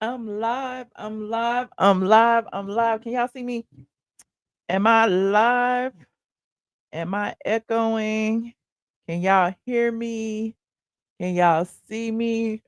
I'm live. I'm live. I'm live. I'm live. Can y'all see me? Am I live? Am I echoing? Can y'all hear me? Can y'all see me?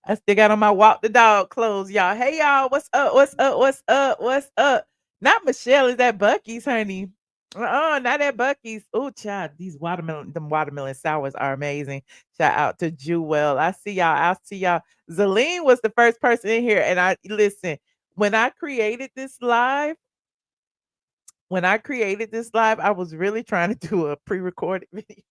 I still got on my walk the dog clothes, y'all. Hey, y'all. What's up? What's up? What's up? What's up? Not Michelle. Is that Bucky's, honey? Not at Bucky's. Oh, child. Them watermelon sours are amazing. Shout out to Jewel. I see y'all. I see y'all. Zaleen was the first person in here. And I listen, when I created this live, I was really trying to do a pre-recorded video.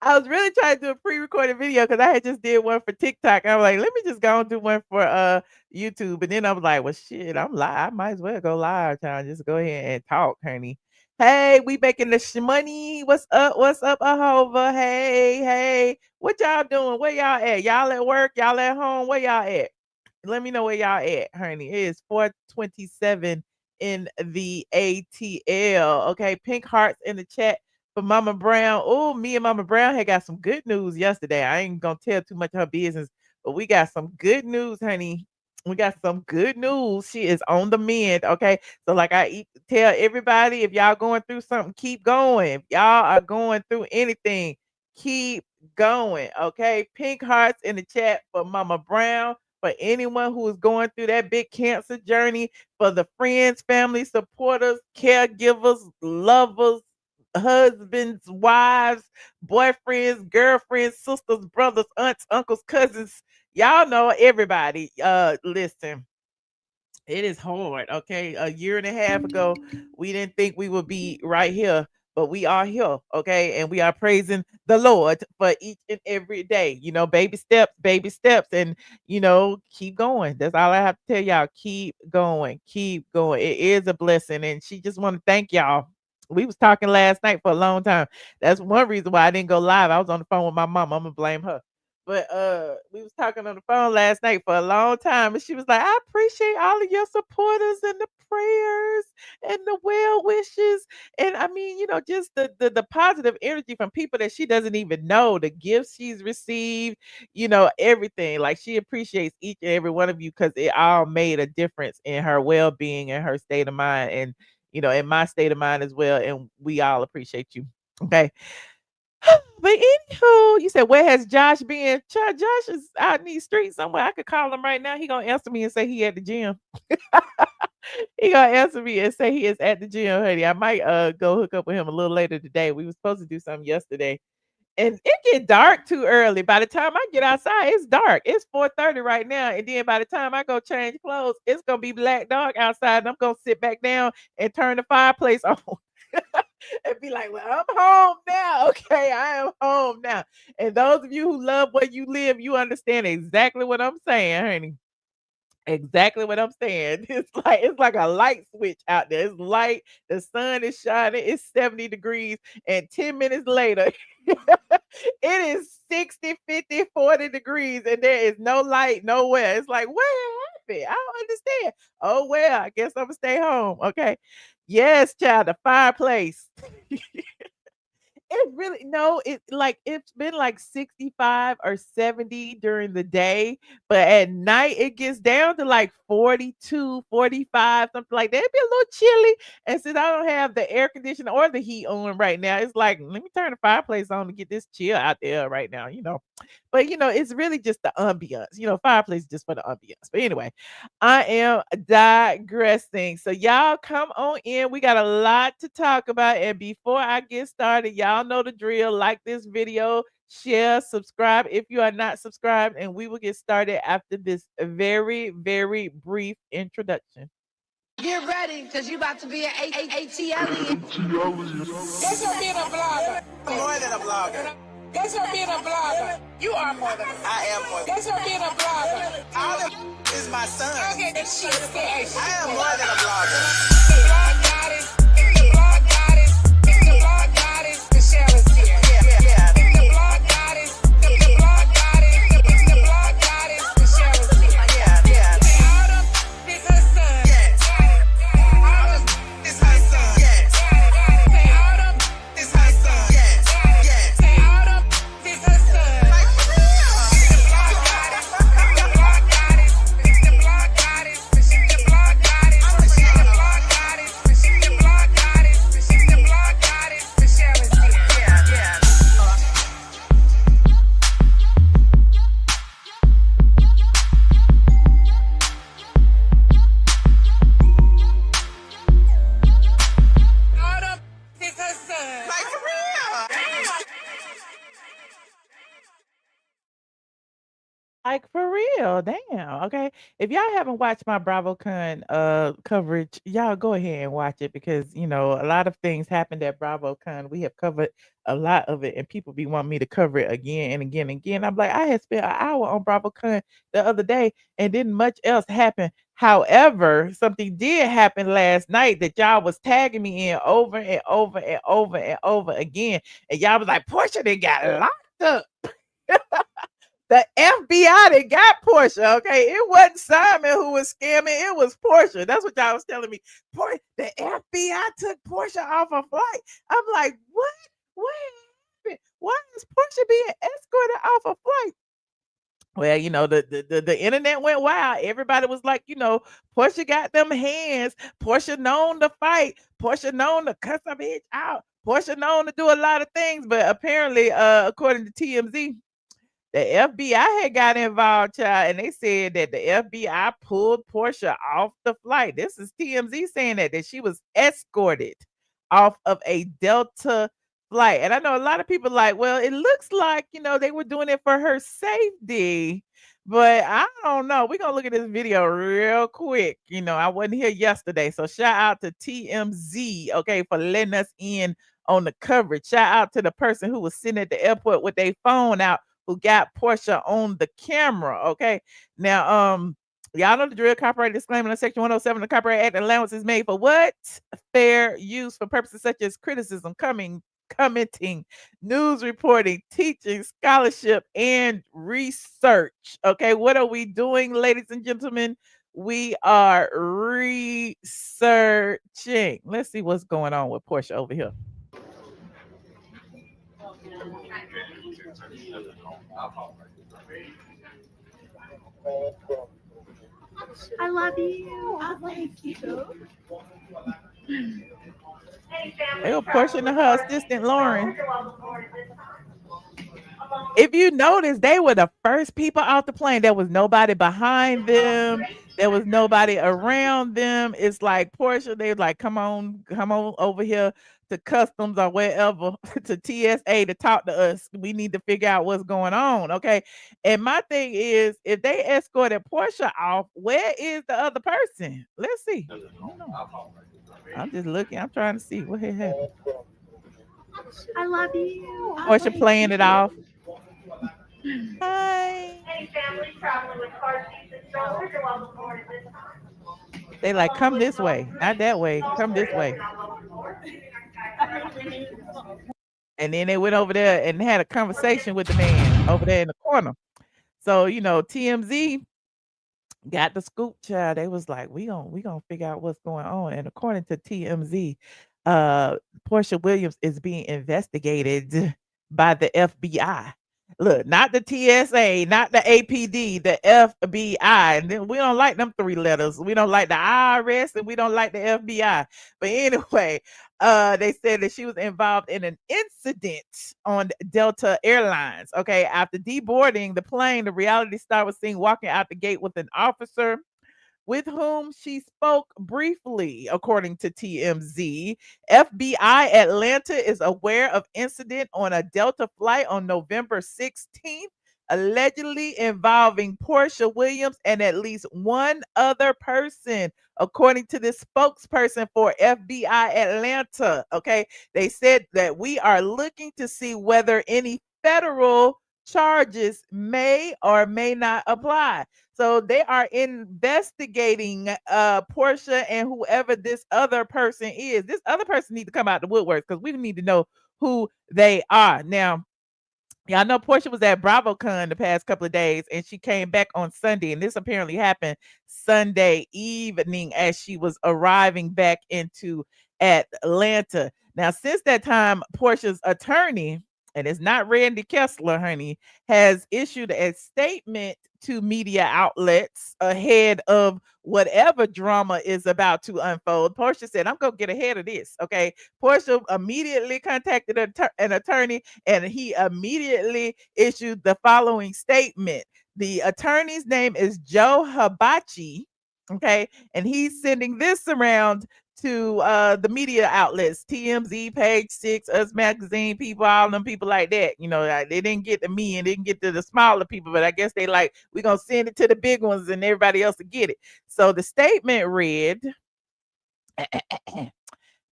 I was really trying to do a pre-recorded video because I had just did one for TikTok. And I was like, let me just go and do one for YouTube. And then I was like, well, shit, I'm live. I might as well go live, child. Just go ahead and talk, honey. Hey, we making the money. What's up? What's up, Ahova? Hey, hey. What y'all doing? Where y'all at? Y'all at work? Y'all at home? Where y'all at? Let me know where y'all at, honey. It is 4:27 in the ATL. Okay, pink hearts in the chat for Mama Brown. Oh, me and Mama Brown had got some good news yesterday. I ain't gonna tell too much of her business, but we got some good news, honey. We got some good news. She is on the mend. Okay. So, like tell everybody, if y'all going through something, keep going. If y'all are going through anything, keep going. Okay. Pink hearts in the chat for Mama Brown, for anyone who is going through that big cancer journey, for the friends, family, supporters, caregivers, lovers, husbands, wives, boyfriends, girlfriends, sisters, brothers, aunts, uncles, cousins. Y'all know everybody. Listen, it is hard. Okay. A year and a half ago, we didn't think we would be right here, but we are here. Okay. And we are praising the Lord for each and every day. Baby steps, baby steps, and keep going. That's all I have to tell y'all. Keep going. Keep going. It is a blessing. And she just want to thank y'all. We was talking last night for a long time. That's one reason why I didn't go live. I was on the phone with my mom. I'm gonna blame her. But we was talking on the phone last night for a long time, and she was like, "I appreciate all of your supporters and the prayers and the well wishes, and I mean, just the positive energy from people that she doesn't even know, the gifts she's received, everything. Like she appreciates each and every one of you because it all made a difference in her well being and her state of mind, and in my state of mind as well. And we all appreciate you. Okay." But anywho, you said, where has Josh been? Child, Josh is out in these streets somewhere. I could call him right now. He gonna answer me and say he at the gym. He gonna answer me and say he is at the gym, honey. I might go hook up with him a little later today. We were supposed to do something yesterday. And it get dark too early. By the time I get outside, it's dark. It's 4:30 right now. And then by the time I go change clothes, it's gonna be black dark outside. And I'm gonna sit back down and turn the fireplace on. And be like, well, I'm home now. Okay, I am home now. And those of you who love where you live, you understand exactly what I'm saying, honey. Exactly what I'm saying. It's like a light switch out there. It's light, the sun is shining, it's 70 degrees, and 10 minutes later, it is 60, 50, 40 degrees, and there is no light nowhere. It's like, what happened? I don't understand. Oh well, I guess I'm gonna stay home. Okay. Yes, child, the fireplace. It really no, it's been like 65 or 70 during the day, but at night it gets down to like 42, 45, something like that. It'd be a little chilly. And since I don't have the air conditioner or the heat on right now, it's like, let me turn the fireplace on to get this chill out there right now. But it's really just the ambiance. Fireplace is just for the ambiance. But anyway, I am digressing. So y'all come on in. We got a lot to talk about. And before I get started, y'all know the drill. Like this video, share, subscribe if you are not subscribed, and we will get started after this very, very brief introduction. Get ready, because you about to be an ATL. Guess her being a blogger. More than a blogger. Guess her being a blogger. You are more than a blogger. I am more than Guess her being a blogger. all of is my son. Okay, that shit is scary. I am more than a blogger. The blog goddess. The blog goddess. The blog goddess. Michelle is here. Yeah. The blog goddess. The blog goddess. The blog goddess. Michelle is here. Yeah. Say all them is her son. Yes. All them It's her son. Yes. say all them It's her son. Yes. Yes. say all them is her son. Like for real. The blog goddess. The blog Like for real, damn. Okay. If y'all haven't watched my BravoCon coverage, y'all go ahead and watch it because a lot of things happened at BravoCon. We have covered a lot of it, and people be wanting me to cover it again and again and again. I'm like, I had spent an hour on BravoCon the other day, and didn't much else happen. However, something did happen last night that y'all was tagging me in over and over and over and over again, and y'all was like, Portia, they got locked up. The FBI that got Porsche, okay? It wasn't Simon who was scamming, it was Porsche. That's what y'all was telling me. The FBI took Porsche off a flight. I'm like, what? What happened? Why is Porsche being escorted off a flight? Well, the internet went wild. Everybody was like, Porsche got them hands. Porsche known to fight. Porsche known to cuss a bitch out. Porsche known to do a lot of things, but apparently, according to TMZ, the FBI had got involved, child, and they said that the FBI pulled Porsche off the flight. This is TMZ saying that she was escorted off of a Delta flight. And I know a lot of people like, well, it looks like, they were doing it for her safety. But I don't know. We're going to look at this video real quick. I wasn't here yesterday. So shout out to TMZ, okay, for letting us in on the coverage. Shout out to the person who was sitting at the airport with their phone out, who got Porsche on the camera. Okay. Now, y'all know the drill. Copyright disclaimer in Section 107 of the Copyright Act. Allowance is made for what? Fair use for purposes such as criticism, commenting, news reporting, teaching, scholarship, and research. Okay. What are we doing, ladies and gentlemen? We are researching. Let's see what's going on with Porsche over here. I love you. I like you. They were pushing her assistant Lauren. If you notice, they were the first people off the plane. There was nobody behind them. There was nobody around them. It's like Porsche, they was like, come on over here to customs or wherever to TSA to talk to us. We need to figure out what's going on. Okay. And my thing is, if they escorted Porsche off, where is the other person? Let's see. I don't know. I'm just looking. I'm trying to see what had happened. I love you. Porsche playing it off. Hi. Any families traveling with car seats and strollers are welcome aboard at this time. They like, come this way, not that way. Come this way. And then they went over there and had a conversation with the man over there in the corner. So, TMZ got the scoop, child. They was like, we gonna figure out what's going on. And according to TMZ, Porsha Williams is being investigated by the FBI. Look, not the TSA, not the APD, the FBI. And then we don't like them three letters. We don't like the IRS and we don't like the FBI. But anyway, they said that she was involved in an incident on Delta Airlines. Okay, after deboarding the plane, the reality star was seen walking out the gate with an officer with whom she spoke briefly, according to TMZ. FBI Atlanta is aware of incident on a Delta flight on November 16th, allegedly involving Porsha Williams and at least one other person, according to the spokesperson for FBI Atlanta. Okay, they said that we are looking to see whether any federal charges may or may not apply. So they are investigating Porsha and whoever this other person is. This other person needs to come out the woodwork because we need to know who they are. Now, y'all know Porsha was at BravoCon the past couple of days and she came back on Sunday. And this apparently happened Sunday evening as she was arriving back into Atlanta. Now, since that time, Porsha's attorney, and it's not Randy Kessler, honey, has issued a statement to media outlets ahead of whatever drama is about to unfold. Porsha said, I'm going to get ahead of this. Okay. Porsha immediately contacted an attorney and he immediately issued the following statement. The attorney's name is Joe Hibachi. Okay. And he's sending this around to the media outlets, TMZ, Page Six, Us Magazine, people, all them people like that. Like, they didn't get to me and didn't get to the smaller people, but I guess they like, we're gonna send it to the big ones and everybody else to get it. So the statement read,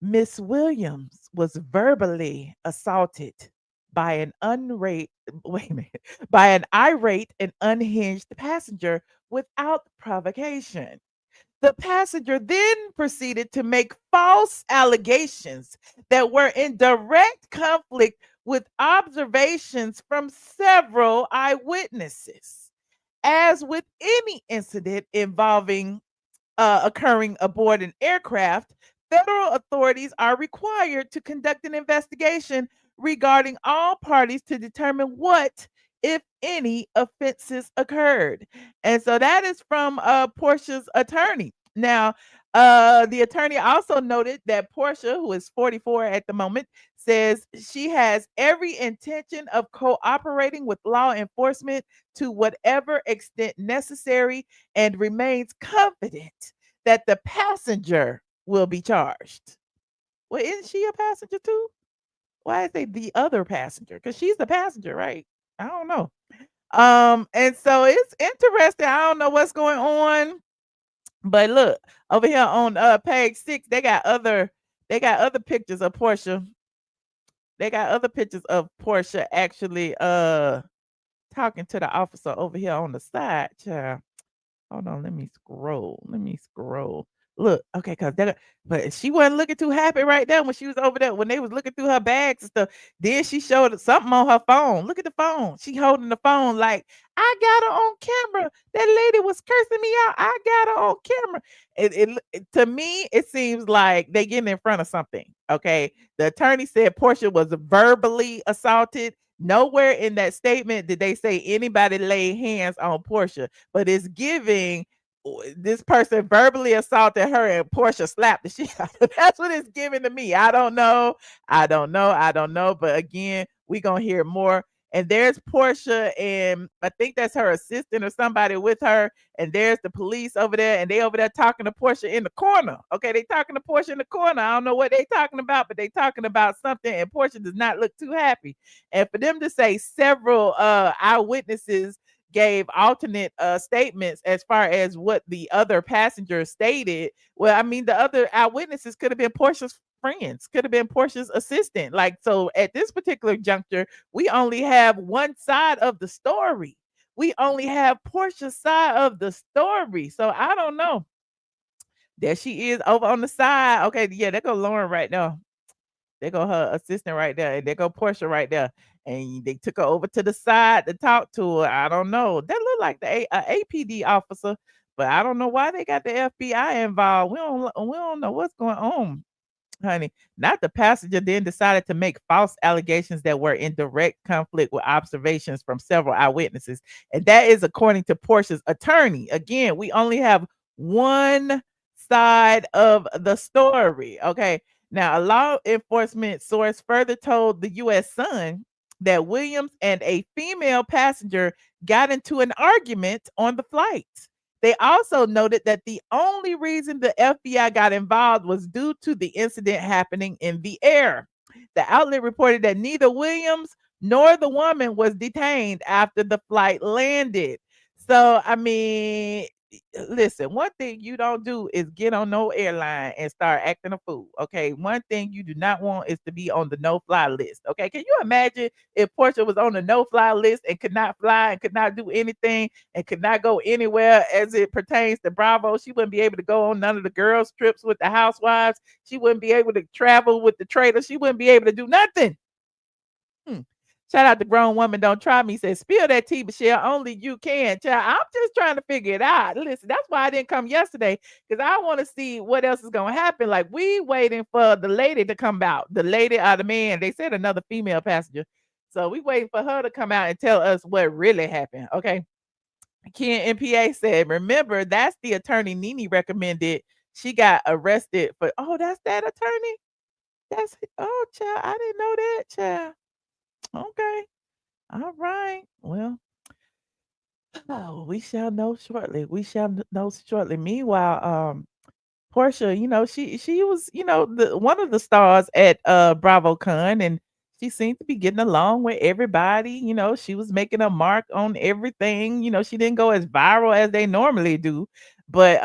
Miss Williams was verbally assaulted by an unrate wait a minute, by an irate and unhinged passenger without provocation. The passenger then proceeded to make false allegations that were in direct conflict with observations from several eyewitnesses. As with any incident involving occurring aboard an aircraft, federal authorities are required to conduct an investigation regarding all parties to determine what, if any, offenses occurred. And so that is from Portia's attorney. Now, the attorney also noted that Porsha, who is 44 at the moment, says she has every intention of cooperating with law enforcement to whatever extent necessary and remains confident that the passenger will be charged. Well, isn't she a passenger too? Why is they the other passenger? Because she's the passenger, right? I don't know. And so it's interesting. I don't know what's going on, but look over here on page 6, they got other pictures of Portia. They got other pictures of Portia actually talking to the officer over here on the side, child. Hold on, let me scroll. Let me scroll. Look, okay, cause that, but she wasn't looking too happy right there when she was over there when they was looking through her bags and stuff. Then she showed something on her phone. Look at the phone. She holding the phone like, I got her on camera. That lady was cursing me out. I got her on camera. To me, it seems like they getting in front of something. Okay, the attorney said Portia was verbally assaulted. Nowhere in that statement did they say anybody laid hands on Portia, but it's giving this person verbally assaulted her and Portia slapped the shit out of her. That's what it's giving to me. I don't know. I don't know. I don't know. But again, we gonna hear more. And there's Portia, and I think that's her assistant or somebody with her. And there's the police over there, and they over there talking to Portia in the corner. Okay, they talking to Portia in the corner. I don't know what they talking about, but they talking about something, and Portia does not look too happy. And for them to say several eyewitnesses gave alternate statements as far as what the other passengers stated. Well, I mean, the other eyewitnesses could have been Portia's friends, could have been Portia's assistant. Like, so at this particular juncture, we only have one side of the story. We only have Portia's side of the story. So I don't know. There she is over on the side. Okay, yeah, there go Lauren right now. There go her assistant right there, and there go Portia right there. And they took her over to the side to talk to her. I don't know. That looked like the APD officer, but I don't know why they got the FBI involved. We don't know what's going on, honey. Not the passenger then decided to make false allegations that were in direct conflict with observations from several eyewitnesses. And that is according to Portia's attorney. Again, we only have one side of the story. Okay. Now, a law enforcement source further told the U.S. Sun that Williams and a female passenger got into an argument on the flight. They also noted that the only reason the FBI got involved was due to the incident happening in the air. The outlet reported that neither Williams nor the woman was detained after the flight landed. So, I mean, listen, one thing you don't do is get on no airline and start acting a fool. Okay. One thing you do not want is to be on the no fly list. Okay. Can you imagine if Portia was on the no fly list and could not fly and could not do anything and could not go anywhere as it pertains to Bravo? She wouldn't be able to go on none of the girls' trips with the Housewives. She wouldn't be able to travel with the traders. She wouldn't be able to do nothing. Hmm. Shout out to Grown Woman Don't Try Me. Says, spill that tea, Michelle. Only you can. Child, I'm just trying to figure it out. Listen, that's why I didn't come yesterday, because I want to see what else is going to happen. Like, we waiting for the lady to come out. The lady or the man. They said another female passenger. So we waiting for her to come out and tell us what really happened. Okay. Ken MPA said, remember, that's the attorney Nene recommended. She got arrested for, oh, that's that attorney? That's, oh, child, I didn't know that, child. Okay. All right. Well, oh, we shall know shortly. We shall know shortly. Meanwhile, Porsha, she was, the one of the stars at BravoCon, and she seemed to be getting along with everybody. She was making a mark on everything. She didn't go as viral as they normally do, but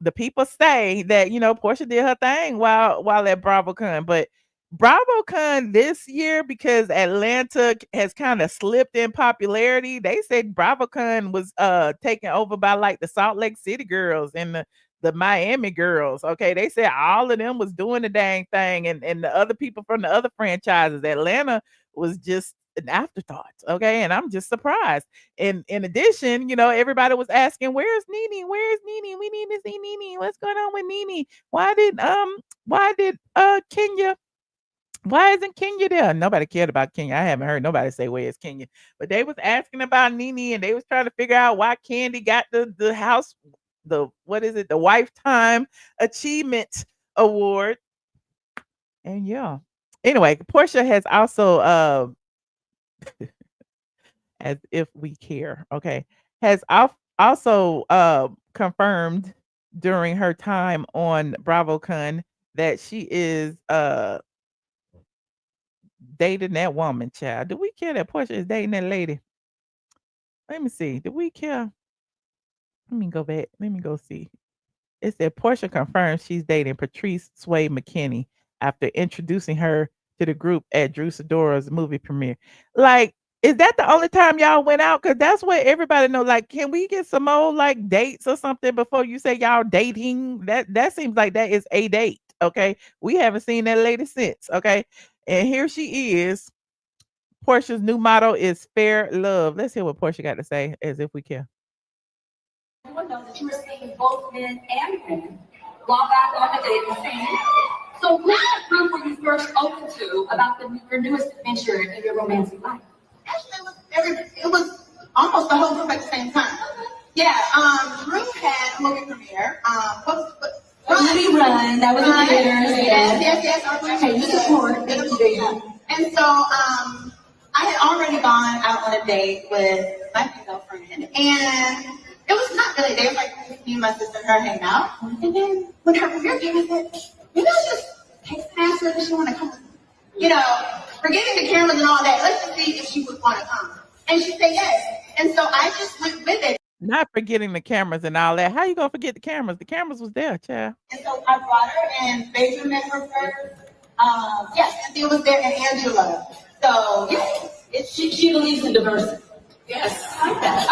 the people say that Porsha did her thing while at BravoCon, but BravoCon this year, because Atlanta has kind of slipped in popularity. They said BravoCon was taken over by like the Salt Lake City girls and the Miami girls. Okay. They said all of them was doing the dang thing, and the other people from the other franchises. Atlanta was just an afterthought. Okay. And I'm just surprised. And in addition, everybody was asking, where's Nene? Where's Nene? We need to see Nene. What's going on with Nene? Why did Kenya, why isn't Kenya there? Nobody cared about Kenya. I haven't heard nobody say where's Kenya. But they was asking about Nene, and they was trying to figure out why Candy got the house, the what is it, the Wifetime Achievement Award. And yeah. Anyway, Portia has also as if we care, okay, has also confirmed during her time on BravoCon that she is dating that woman, child. Do we care that Portia is dating that lady? Let me see. Do we care? Let me go back. Let me go see. It said Portia confirms she's dating Patrice Sway McKinney after introducing her to the group at Drew Sidora's movie premiere. Like, is that the only time y'all went out? Because that's what everybody know. Like, can we get some more like dates or something before you say y'all dating? That seems like that is a date. Okay. We haven't seen that lady since. Okay. And here she is. Portia's new motto is fair love. Let's hear what Portia got to say, as if we care. Everyone knows that you were seeing both men and women while back on the dating scene. So who group were you first open to about your newest adventure in your romantic life? Actually, it was almost the whole group at the same time. Yeah, Drew had a movie premiere. Movie Run, that was in theaters. Yes. Okay, you support. And so, I had already gone out on a date with my female friend, and it was not really a date. It was like me and my sister and her hanging out. And then when her premiere came, I said, maybe I'll just text ask her if she want to come. Forgetting the cameras and all that. Let's just see if she would want to come. And she said yes. And so I just went with it. Not forgetting the cameras and all that. How you gonna forget the cameras? The cameras was there, child. And so I brought her, and Phaedra met her first. Yes, Cynthia was there, and Angela. So yes, she believes in diversity. Yes. I like that.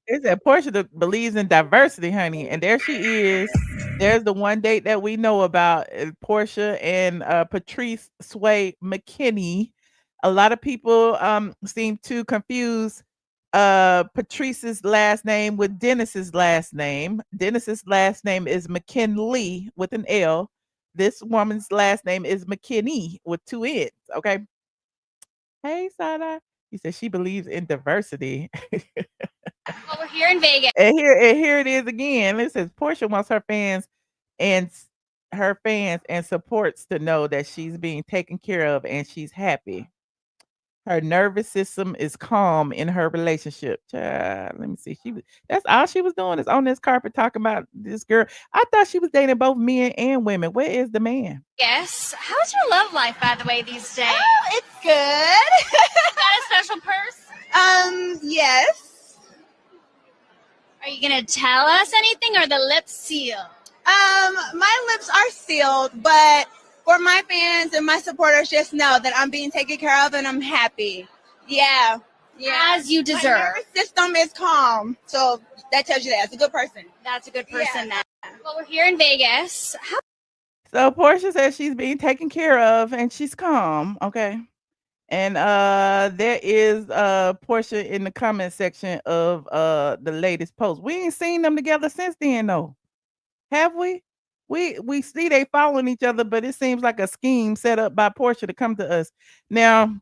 It said Portia believes in diversity, honey, and there she is. There's the one date that we know about, Portia and Patrice Sway McKinney. A lot of people seem to confuse Patrice's last name with Dennis's last name. Dennis's last name is McKinley with an L. This woman's last name is McKinney with two N's. Okay. Hey, Sada. He said she believes in diversity. Well, we're here in Vegas. And here it is again. It says Portia wants her fans and supports to know that she's being taken care of and she's happy. Her nervous system is calm in her relationship. Child, let me see. That's all she was doing is on this carpet talking about this girl. I thought she was dating both men and women. Where is the man? Yes. How's your love life, by the way, these days? Oh, it's good. Got a special purse? Yes. Are you gonna tell us anything, or the lips sealed? My lips are sealed, but for my fans and my supporters, just know that I'm being taken care of and I'm happy. Yeah. As you deserve. My nervous system is calm, so that tells you that. It's a good person. That's a good person. Yeah. Well, we're here in Vegas. So Portia says she's being taken care of and she's calm. Okay. And there is Portia in the comment section of the latest post. We ain't seen them together since then, though. Have we? We see they following each other, but it seems like a scheme set up by Portia to come to us. Now,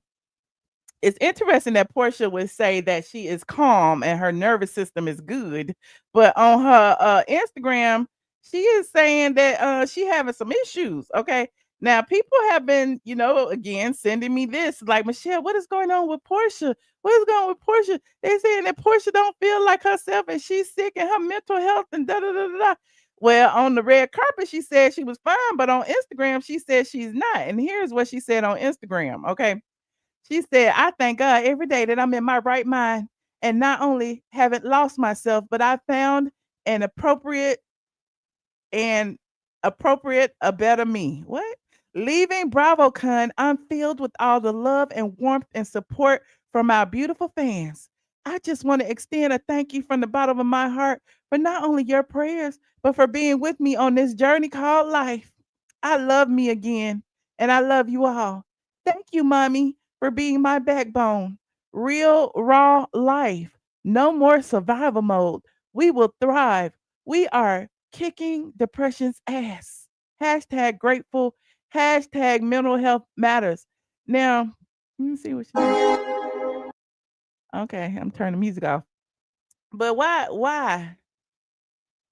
it's interesting that Portia would say that she is calm and her nervous system is good, but on her Instagram, she is saying that she having some issues. Okay. Now, people have been, again, sending me this like, Michelle, what is going on with Porsha? What is going on with Porsha? They saying that Porsha don't feel like herself and she's sick and her mental health and da da da da. Da. Well, on the red carpet, she said she was fine, but on Instagram, she said she's not. And here's what she said on Instagram. Okay. She said, I thank God every day that I'm in my right mind and not only haven't lost myself, but I found an and appropriate a better me. What? Leaving BravoCon, I'm filled with all the love and warmth and support from our beautiful fans. I just want to extend a thank you from the bottom of my heart for not only your prayers, but for being with me on this journey called life. I love me again, and I love you all. Thank you, Mommy, for being my backbone. Real, raw life. No more survival mode. We will thrive. We are kicking depression's ass. Hashtag grateful. Hashtag mental health matters. Now, let me see what she said. Okay, I'm turning the music off. But why? Why?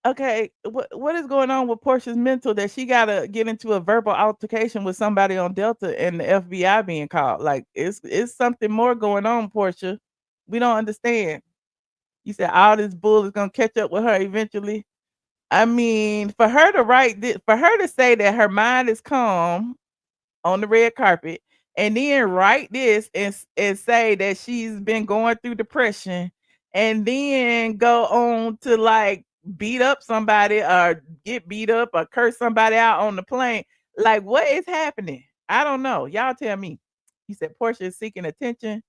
Okay, what is going on with Portia's mental that she gotta get into a verbal altercation with somebody on Delta and the FBI being called? Like, it's something more going on, Portia. We don't understand. You said all this bull is gonna catch up with her eventually. I mean, for her to write this, for her to say that her mind is calm on the red carpet, and then write this and say that she's been going through depression, and then go on to like beat up somebody or get beat up or curse somebody out on the plane. Like, what is happening? I don't know. Y'all tell me. He said Portia is seeking attention.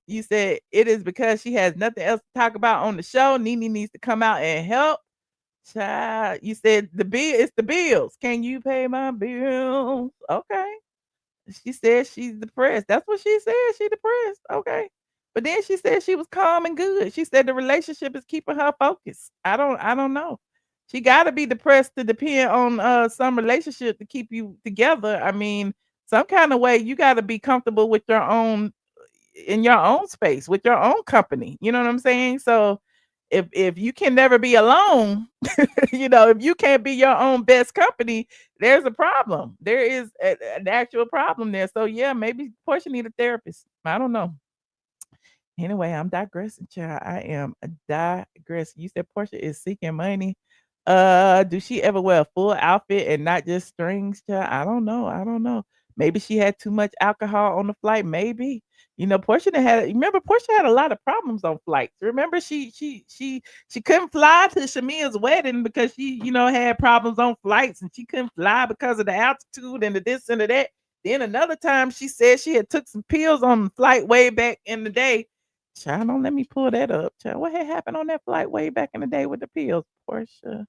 You said it is because she has nothing else to talk about on the show. Nene needs to come out and help. Child, you said it's the bills. Can you pay my bills? Okay. She said she's depressed. That's what she said. She depressed. Okay. But then she said she was calm and good. She said the relationship is keeping her focused. I don't know. She gotta be depressed to depend on some relationship to keep you together. I mean, some kind of way you gotta be comfortable with your own in your own space, with your own company. You know what I'm saying? So if you can never be alone, if you can't be your own best company, there's a problem. There is an actual problem there. So yeah, maybe Portia need a therapist. I don't know. Anyway, I'm digressing, child. I am digressing. You said Portia is seeking money. Do she ever wear a full outfit and not just strings, child? I don't know. I don't know. Maybe she had too much alcohol on the flight. Maybe. Portia remember Portia had a lot of problems on flights. Remember she couldn't fly to Shamia's wedding because she, had problems on flights and she couldn't fly because of the altitude and the this and the that. Then another time she said she had took some pills on the flight way back in the day. Child, don't let me pull that up. Child, what had happened on that flight way back in the day with the pills, Portia?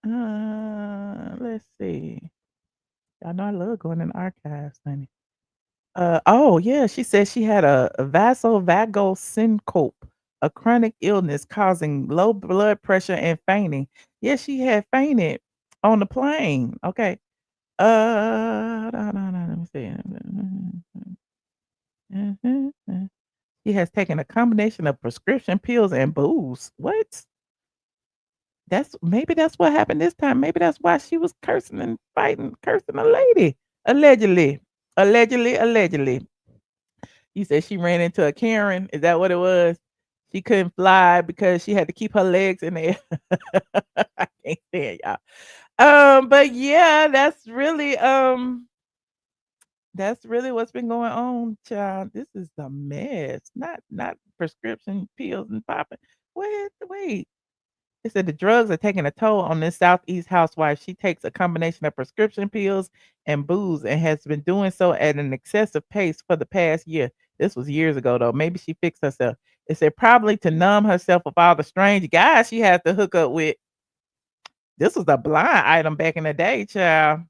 Let's see. Y'all know I love going in the archives, honey. Oh yeah, she said she had a vasovagal syncope, a chronic illness causing low blood pressure and fainting. Yeah, she had fainted on the plane. Okay. Let me see. He has taken a combination of prescription pills and booze. What? That's what happened this time. Maybe that's why she was cursing and fighting, cursing a lady. Allegedly. Allegedly. You said she ran into a Karen. Is that what it was? She couldn't fly because she had to keep her legs in the air. I can't stand y'all. But yeah, that's really what's been going on, child. This is a mess. Not prescription pills and popping. Wait. It said the drugs are taking a toll on this Southeast housewife. She takes a combination of prescription pills and booze and has been doing so at an excessive pace for the past year. This was years ago though. Maybe she fixed herself. It said probably to numb herself with all the strange guys she had to hook up with. This was a blind item back in the day, child.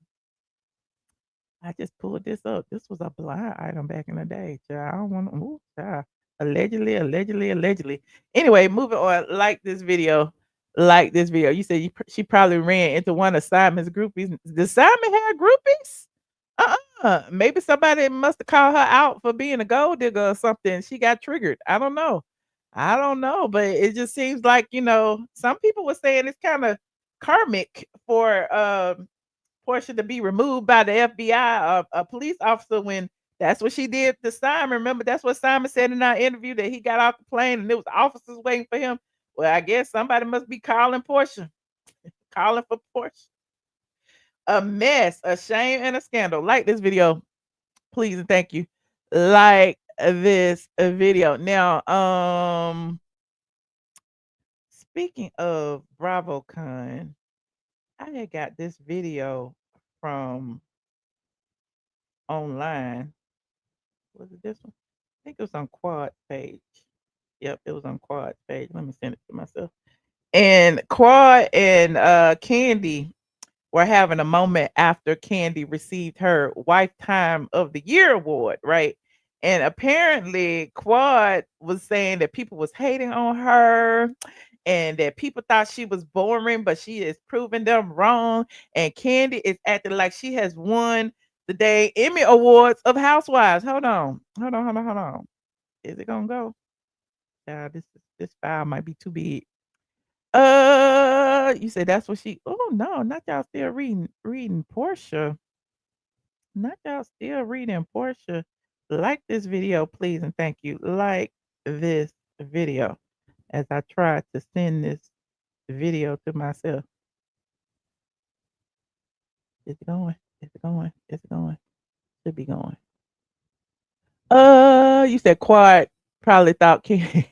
I just pulled this up. This was a blind item back in the day, child. I don't want to, child. Allegedly. Anyway, moving on. Like this video. You said she probably ran into one of Simon's groupies. Does Simon have groupies? Maybe somebody must have called her out for being a gold digger or something. She got triggered. I don't know. But it just seems like, some people were saying it's kind of karmic for Porsha to be removed by the FBI, a police officer, when that's what she did to Simon. Remember, that's what Simon said in our interview, that he got off the plane and there was officers waiting for him. Well, I guess somebody must be calling Porsha, calling for Porsha. A mess, a shame, and a scandal. Like this video, please and thank you. Like this video. Now, speaking of BravoCon, I had got this video from online. Was it this one? I think it was on Quad page. Yep, it was on Quad page. Let me send it to myself. And Quad and Kandi were having a moment after Kandi received her Wifetime of the Year award, right? And apparently Quad was saying that people was hating on her and that people thought she was boring, but she is proving them wrong. And Kandi is acting like she has won the day Emmy Awards of Housewives. Hold on. Is it gonna go? This file might be too big. You say that's what she. Oh no, not y'all still reading Porsha. Not y'all still reading Porsha. Like this video, please, and thank you. Like this video as I try to send this video to myself. Is it going? Is it going? Is it going? Should be going. You said Quad probably thought it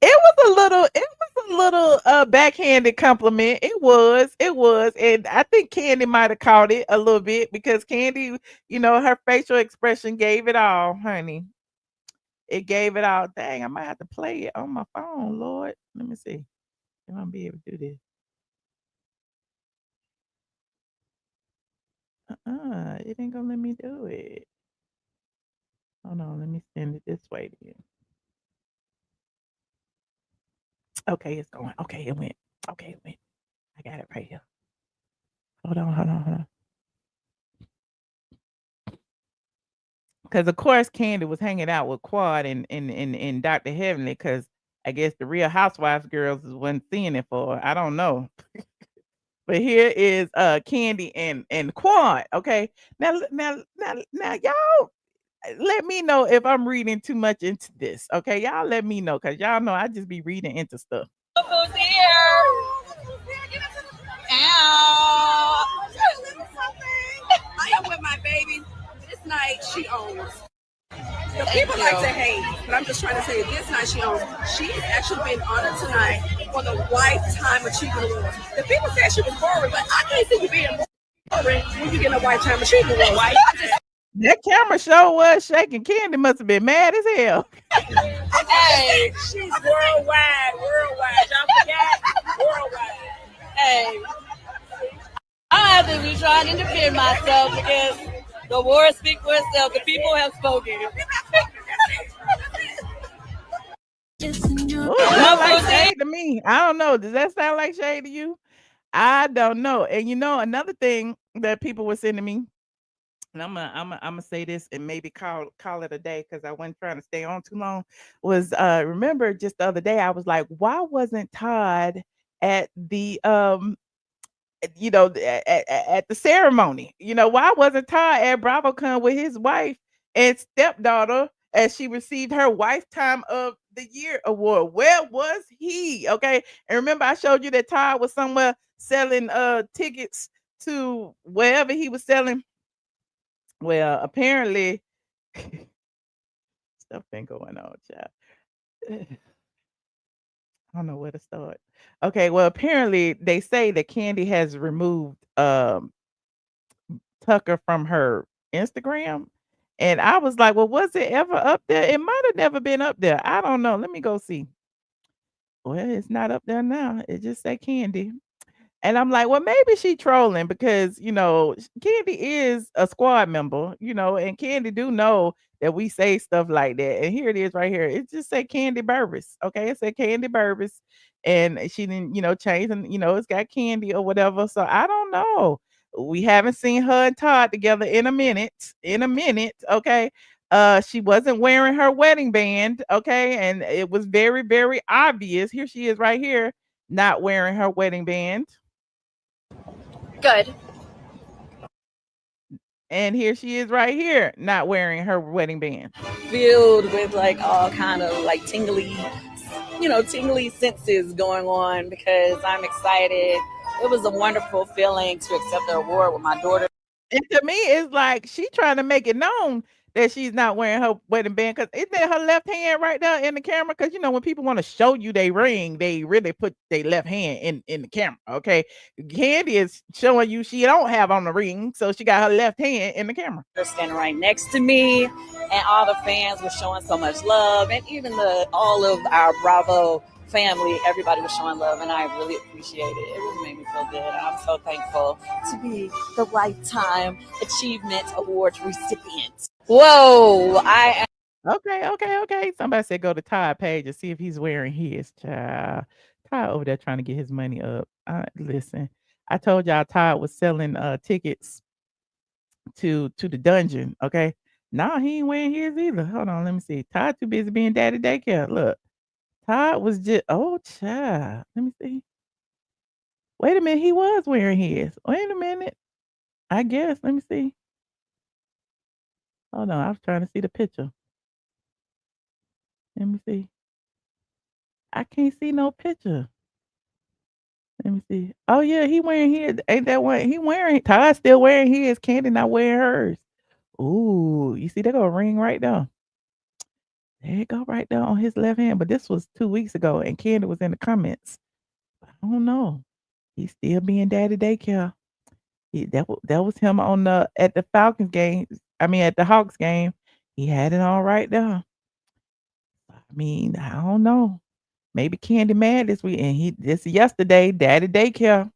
was a little backhanded compliment. It was, and I think Kandi might have caught it a little bit because Kandi, her facial expression gave it all, honey. It gave it all. Dang, I might have to play it on my phone, Lord. Let me see if I'm be able to do this. It ain't gonna let me do it. Hold on, let me send it this way then. Okay, it's going. Okay, it went. I got it right here. Hold on. Because of course Kandi was hanging out with Quad and Dr. Heavenly, because I guess the Real Housewives girls wasn't seeing it for her. I don't know. But here is Kandi and Quad. Okay. Now y'all let me know if I'm reading too much into this. Okay, y'all let me know, because y'all know I just be reading into stuff. Who's here? Ow. I am with my baby. This night she owns. The people like to hate, but I'm just trying to say this night she owns. She's actually been honored tonight for the Lifetime Achievement Award. The people said she was boring, but I can't see you being boring when you get a Lifetime Achievement Award. Right? That camera show was shaking. Kandi must have been mad as hell. Hey, she's worldwide. Y'all forget? Worldwide. Hey, I have to be trying to defend myself because the words speak for itself. The people have spoken. Ooh, that like shade to me. I don't know. Does that sound like shade to you? I don't know. And another thing that people were saying to me, and I'm gonna say this and maybe call it a day because I wasn't trying to stay on too long. Was remember just the other day I was like, why wasn't Todd at the at the ceremony? Why wasn't Todd at BravoCon with his wife and stepdaughter as she received her Lifetime of the Year award? Where was he? Okay, and remember I showed you that Todd was somewhere selling tickets to wherever he was selling. Well, apparently, stuff been going on, child. I don't know where to start. Okay, well, apparently they say that Kandi has removed Tucker from her Instagram. And I was like, well, was it ever up there? It might have never been up there. I don't know. Let me go see. Well, it's not up there now. It just say Kandi. And I'm like, well, maybe she trolling because, Kandi is a squad member, and Kandi do know that we say stuff like that. And here it is right here. It just say Kandi Burruss. Okay. It said Kandi Burruss. And she didn't, change and, it's got Kandi or whatever. So I don't know. We haven't seen her and Todd together in a minute. Okay. She wasn't wearing her wedding band. Okay. And it was very, very obvious. Here she is right here, not wearing her wedding band. Good. And here she is right here, not wearing her wedding band. Filled with like all kind of like tingly senses going on because I'm excited. It was a wonderful feeling to accept the award with my daughter. And to me, it's like she trying to make it known that she's not wearing her wedding band, because isn't that her left hand right there in the camera? Because when people want to show you they ring, they really put their left hand in the camera. Okay, Kandi is showing you she don't have on the ring, so she got her left hand in the camera. They're standing right next to me, and all the fans were showing so much love, and even all of our Bravo family, everybody was showing love, and I really appreciate it. It really made me feel good. And I'm so thankful to be the Lifetime Achievement Award recipient. Whoa, I am. Okay. Somebody said go to Todd page and see if he's wearing his. Child, Todd over there trying to get his money up. Listen, I told y'all Todd was selling tickets to the dungeon. Okay, nah, he ain't wearing his either. Hold on, let me see. Todd too busy being daddy daycare. Look. Todd was just child. Let me see. Wait a minute, he was wearing his. Wait a minute. I guess. Let me see. Hold on, I was trying to see the picture. Let me see. I can't see no picture. Let me see. Oh yeah, he wearing his. Ain't that what he wearing? Todd still wearing his. Kandi not wearing hers. Ooh, you see, they go a ring right there. There you go, right there on his left hand. But this was 2 weeks ago, and Kandi was in the comments. I don't know. He's still being daddy daycare. That was him on at the Falcons game. I mean, at the Hawks game. He had it all right there. I mean, I don't know. Maybe Kandi mad this week, and this yesterday, daddy daycare.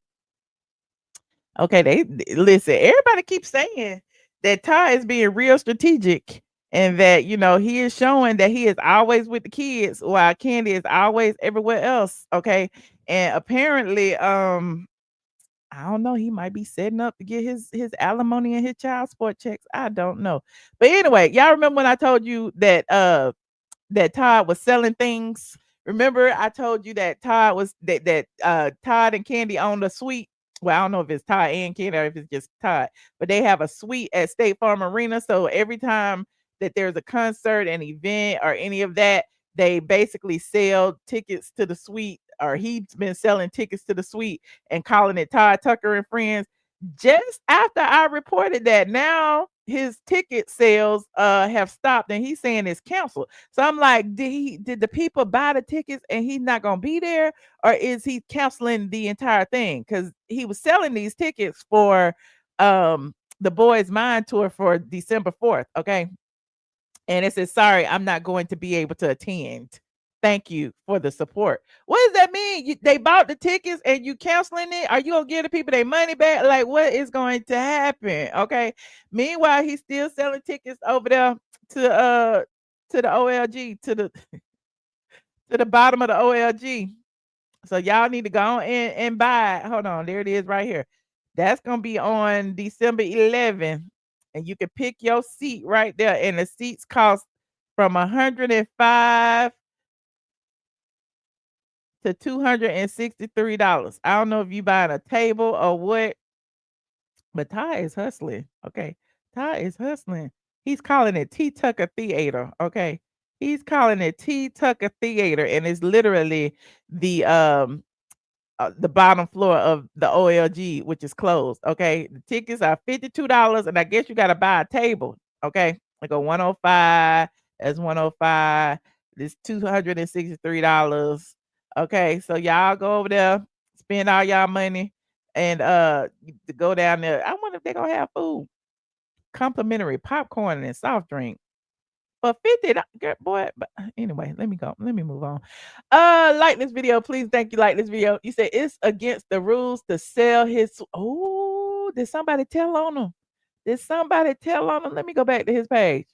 Okay, they listen. Everybody keeps saying that Ty is being real strategic, and that he is showing that he is always with the kids, while Kandi is always everywhere else. Okay, and apparently, I don't know. He might be setting up to get his alimony and his child support checks. I don't know, but anyway, y'all remember when I told you that that Todd was selling things? Remember, I told you that Todd was that Todd and Kandi owned a suite. Well, I don't know if it's Todd and Kandi or if it's just Todd, but they have a suite at State Farm Arena. So every time that there's a concert, an event, or any of that, they basically sell tickets to the suite, or he's been selling tickets to the suite and calling it Todd Tucker and Friends. Just after I reported that, now his ticket sales have stopped, and he's saying it's canceled. So I'm like, did the people buy the tickets and he's not gonna be there, or is he canceling the entire thing? Because he was selling these tickets for the Boys Mind tour for December 4th. Okay. And it says, sorry, I'm not going to be able to attend. Thank you for the support. What does that mean? They bought the tickets and you canceling it? Are you gonna give the people their money back? Like, what is going to happen? Okay. Meanwhile, he's still selling tickets over there to the OLG, to the bottom of the OLG. So y'all need to go on and buy it. Hold on, there it is right here. That's gonna be on December 11th, and you can pick your seat right there. And the seats cost from $105 to $263. I don't know if you buying a table or what, but Ty is hustling. Okay, Ty is hustling. He's calling it T Tucker Theater. Okay, he's calling it T Tucker Theater, and it's literally the bottom floor of the OLG, which is closed. Okay, the tickets are $52, and I guess you got to buy a table. Okay, like a 105. That's 105. This $263. Okay, so y'all go over there, spend all y'all money, and to go down there. I wonder if they're gonna have food, complimentary popcorn and soft drink. For $50, boy. But anyway, let me go. Let me move on. Like this video, please. Thank you. Like this video. You said it's against the rules to sell his. Oh, did somebody tell on him? Did somebody tell on him? Let me go back to his page.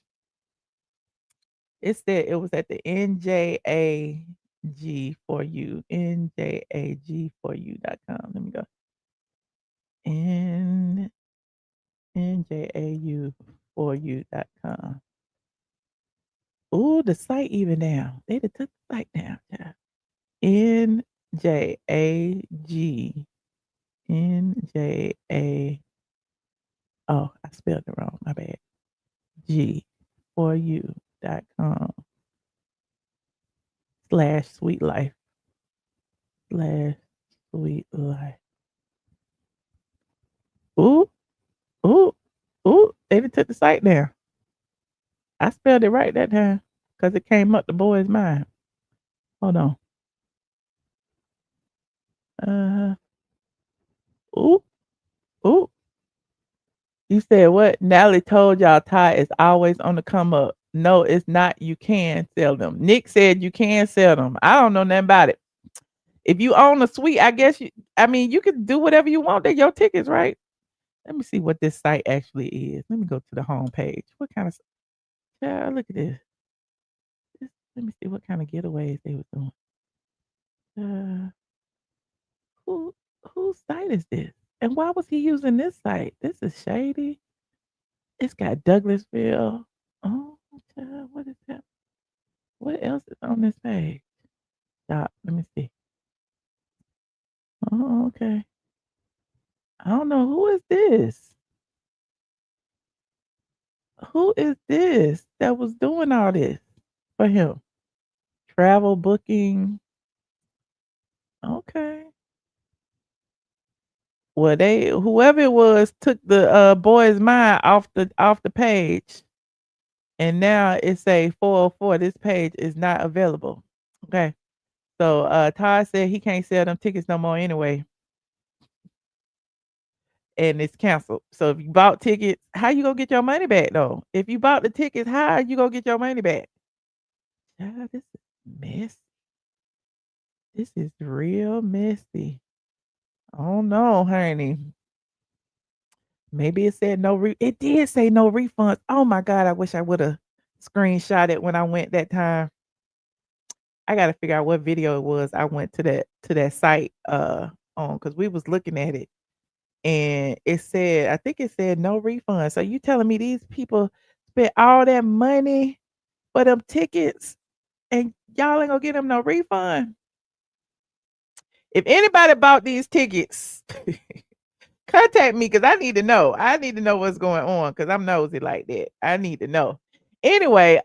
It said it was at the NJAG for you. NJAG4U.com. Let me go. NJAU4U.com. Ooh, the site even down. They took the site down. Yeah. NJAG NJA. Oh, I spelled it wrong. My bad. G4U.com/sweet life/sweet life. Ooh, ooh, ooh. They done took the site down. I spelled it right that time because it came up the boy's mind. Hold on. Ooh, ooh. You said what? Natalie told y'all Ty is always on the come up. No, it's not. You can sell them. Nick said you can sell them. I don't know nothing about it. If you own a suite, I guess you can do whatever you want. They're your tickets, right? Let me see what this site actually is. Let me go to the home page. What kind of yeah, look at this. Let me see what kind of getaways they were doing. Who whose site is this? And why was he using this site? This is shady. It's got Douglasville. Oh, child, what is that? What else is on this page? Stop. Let me see. Oh, okay. I don't know. Who is this? Who is this that was doing all this for him? Travel booking. Okay. Well, whoever it was took the boy's mind off the page, and now it say 404. This page is not available. Okay. So Todd said he can't sell them tickets no more anyway. And it's canceled. So if you bought tickets, how you gonna get your money back though? If you bought the tickets, how are you gonna get your money back? Child, this is messy. This is real messy. Oh no, honey. Maybe it said it did say no refunds. Oh my God, I wish I would have screenshot it when I went that time. I gotta figure out what video it was. I went to that site on because we was looking at it. And I think it said no refund. So you telling me these people spent all that money for them tickets and y'all ain't gonna get them no refund? If anybody bought these tickets, contact me because I need to know. I need to know what's going on because I'm nosy like that. I need to know. Anyway,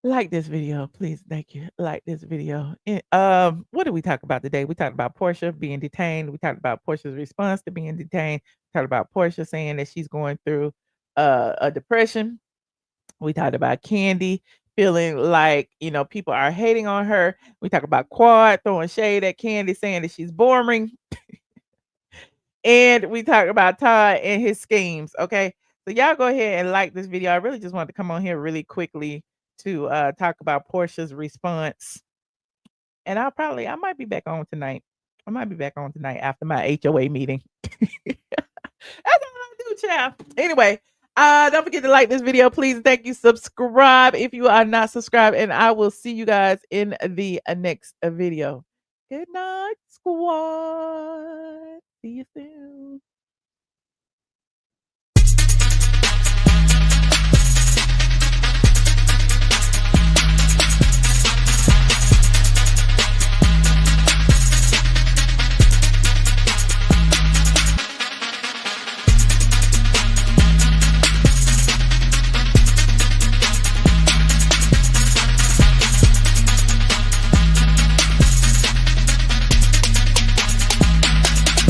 like this video, please. Thank you. Like this video. And, what did we talk about today? We talked about Porsha being detained. We talked about Porsha's response to being detained. We talked about Porsha saying that she's going through a depression. We talked about Kandi feeling like, people are hating on her. We talked about Quad throwing shade at Kandi, saying that she's boring. And we talked about Todd and his schemes. Okay. So y'all go ahead and like this video. I really just wanted to come on here really quickly to talk about Porsha's response. And I might be back on tonight. I might be back on tonight after my HOA meeting. That's all I do, child. Anyway, don't forget to like this video, please. Thank you. Subscribe if you are not subscribed, and I will see you guys in the next video. Good night, squad. See you soon.